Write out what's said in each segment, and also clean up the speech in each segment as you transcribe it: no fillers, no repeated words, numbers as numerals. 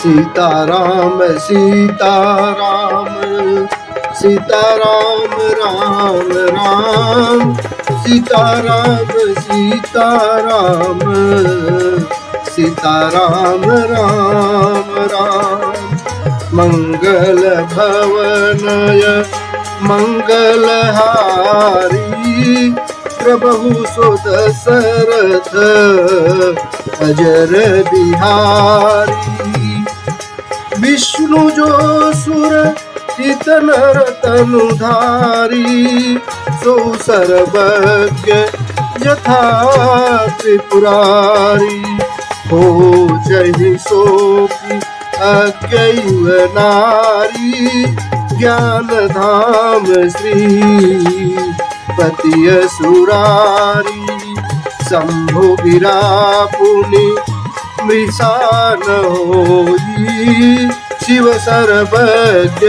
सीताराम सीताराम सीताराम राम राम सीताराम सीताराम सीताराम राम राम। मंगल भवनय मंगलहारी प्रभु सुत दशरथ अजर बिहारी। विष्णु जो सुर हित नर तनुधारी सो सर्वज्ञ यथा त्रिपुरारी। हो जहि सो अज्ञैव नारी ज्ञान धाम श्री पतिय सुरारी। शंभु गिरा पुनि मृषान होई शिव सर्वज्ञ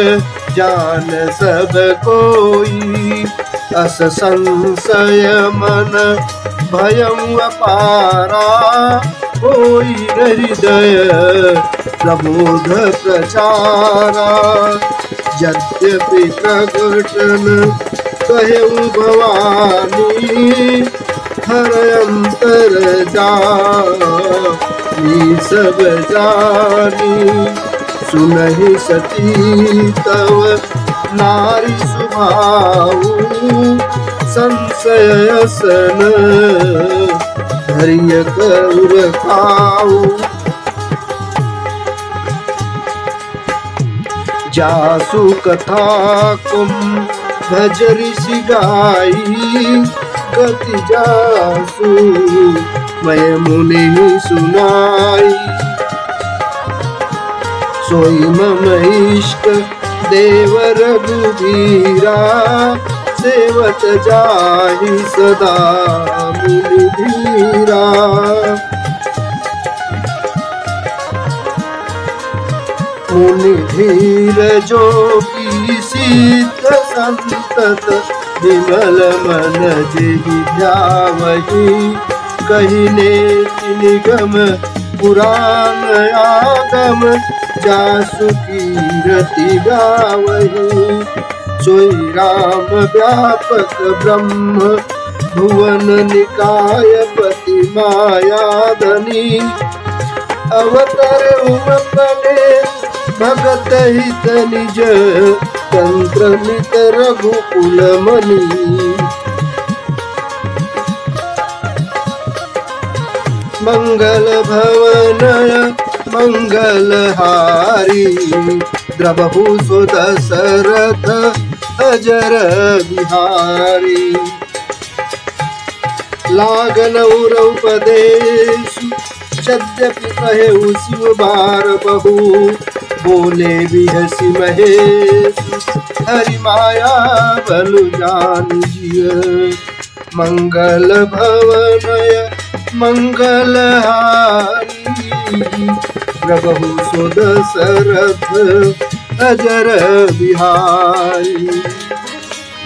जान सब कोई। अस संशय मन भयं अपारा होई हृदय प्रबोध प्रचारा। यद्यपि प्रकटन कहु भवानी हर अंतर जानी सब जानी। सुनहि सती तव नारी सुभाऊ संशयसन धैर्य कर खाऊ। जासु कथा कुम भज ऋषि गाई गति जासु मैं मुनि सुनाई। सोई मम इष्ट देव रघुबीरा सेवत जाहि सदा मुनि धीरा। मुनि धीर जोगी सिद्ध संतत विमल मन जेहि ध्यावहि। कहिने निगम पुराण आगम जासु कीरति गावहि। सोई राम व्यापक ब्रह्म भुवन निकाय पति मायाधनी। अवतर उपले भगत हित निज तंत्र नित रघुकुल मणि। मंगल भवनय मंगलहारी द्रवहु सुत दशरथ अजर बिहारी। लागन उपदेश यद्यपि कहेउ शिव बार बहु बोले बिहसि महेश हरि माया बलु जानिजिय। मंगल भवनय मंगलहारी प्रभु सुत दशरथ अजर बिहारी।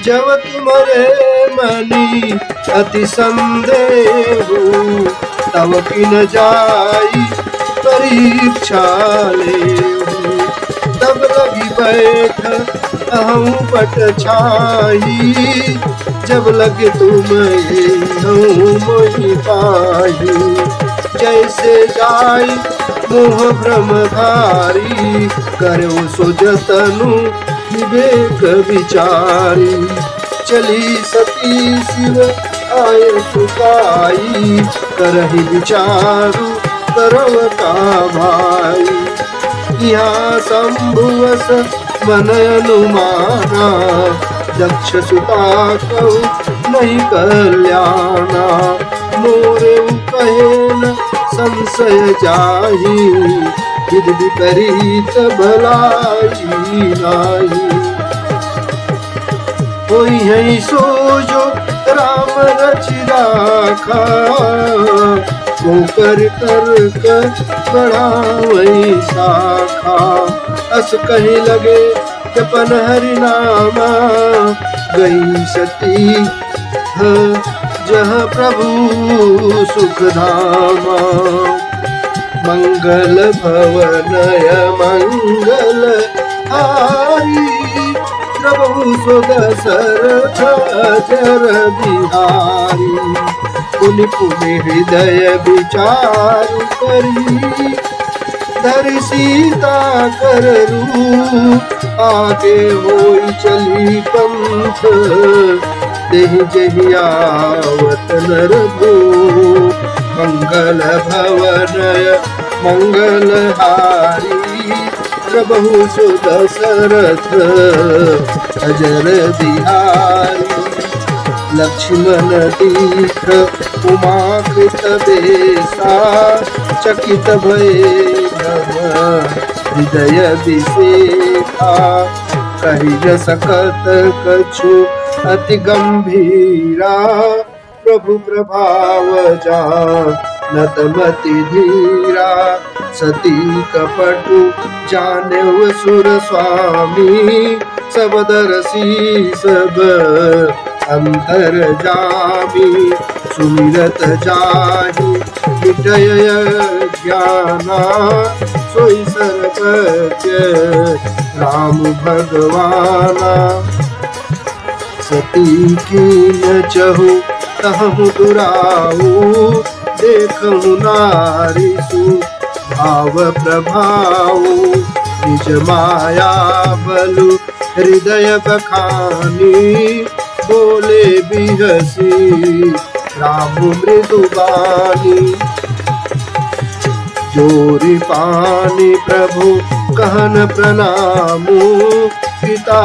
जब तुमरे मनि अति संदेहु तब किन जाई परीक्षा लेहु। तब लगी बैठ अहं पट छाई जब लगे तुम मोहि पाही। जैसे जाई मोह भ्रम धारी करो सो जतनु विवेक विचारी। चली सती शिव आय सुखाई करहि विचारु करव का भाई। यहाँ शंभुवस मन अनुमाना दक्ष सुता कहु नहीं कल्याणा। मोरे कहे न संशय जाहि विधि विपरीत भलाई नाही। कोई है सो जो राम रचि राखा को कर बढ़ावई शाखा। अस कहीं लगे जपन हरि नामा गई सती जहाँ प्रभु सुख धामा। मंगल भवनय मंगल हारी प्रभु सुदशरथ अजर बिहारी पुनि पुनि हृदय विचार करी धरि सीता कर रूप आगे होई चली पंथ देहि जहि आवत नर भूप मंगल भवनय मंगल हारी प्रभु सुदशरथ अजर बिहारी लक्ष्मण दीख उमा कृत बेसा चकित भये हृदय विषेखा कहि न सकत कछु अति गंभीरा प्रभु प्रभाव जानत मति धीरा सती कपटु जानेव सुर स्वामी सब दरसी सब अंतर जामी सुमिरत जाहि विटय ज्ञाना सोई सर्वज्ञ राम भगवाना सती की न चहु तहु दुराऊ देखहु नारी सु भाव प्रभाऊ निज माया बलु हृदय बखानी बोले बिहसी राम मृदुबानी जोरी पानी प्रभु कहन प्रणामु पिता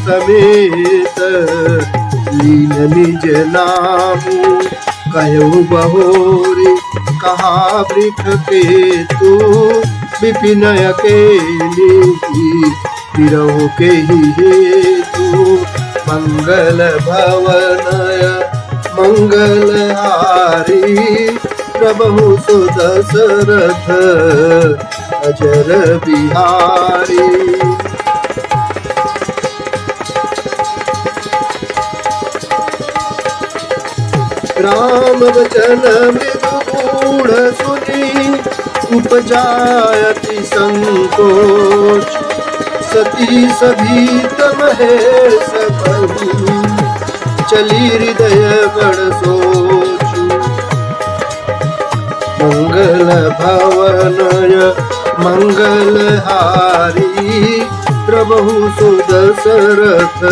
समेत लीन निज नामु कहु बहोरी कहा वृख केतु विपिन अकेली बिरहु के ही हेतु मंगल भवनय मंगल हारी प्रभु सुदशरथ अजर बिहारी राम वचन मृदु गूढ़ सुनी उपजायति संकोच सती सभीत महेश बही चली हृदय बड़ सोचु मंगल भवनय मंगल हारी प्रभु सुदशरथ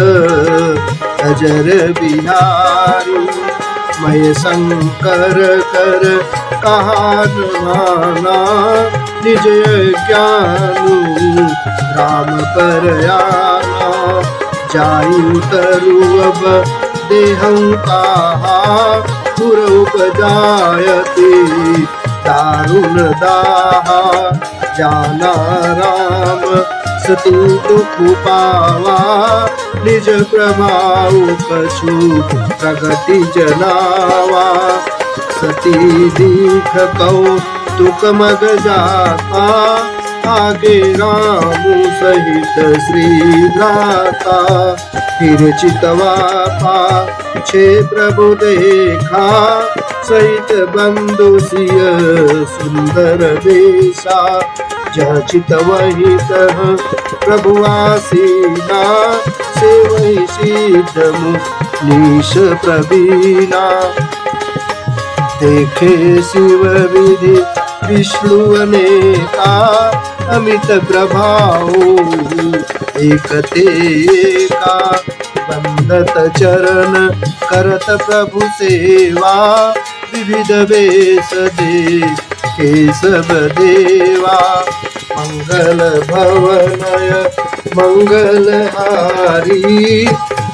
अजर बिहारी मय शंकर कर कहान माना निज ज्ञानु राम पर आना जायु तरु अब देहं कहा पुर उपजायते दारुण दाहा जाना राम सती दुख पावा निज प्रभाव कछु प्रगति जनावा सती दीख कौतुक मग जाता आगे राम सहित श्री भ्राता फिर चितवा पाछे प्रभु देखा सहित बंधु सिय सुंदर वेशा जचित वही तह प्रभु आसीना से वही सिद्ध मुनीश प्रवीणा देखे शिव विधि विष्णु अनेका अमित प्रभाव एकते का बंदत चरण करत प्रभु सेवा विविध वेश देखे सब देवा मंगल भवनय मंगल हारी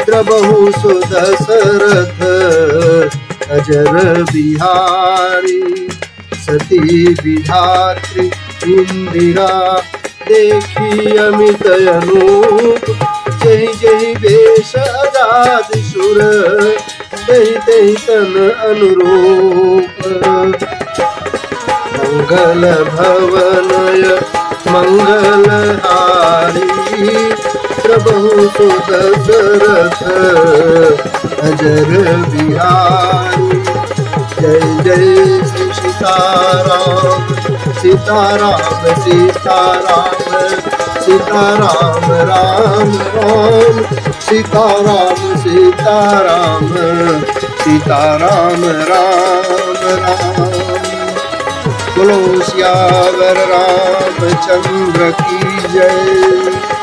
प्रभु सुदशरथ अजर बिहारी सती विधात्री इंदिरा देखी अमित अनूप जय जय वेश आजाद सुर जय जय तन अनुरूप मंगल भवनय मंगल हारी प्रभु सुदशरथ अजर बिहारी जय जय श्री सीताराम सीताराम सीताराम सीताराम राम राम सीताराम सीताराम सीताराम राम राम। बोलो सियावर रामचंद्र की जय।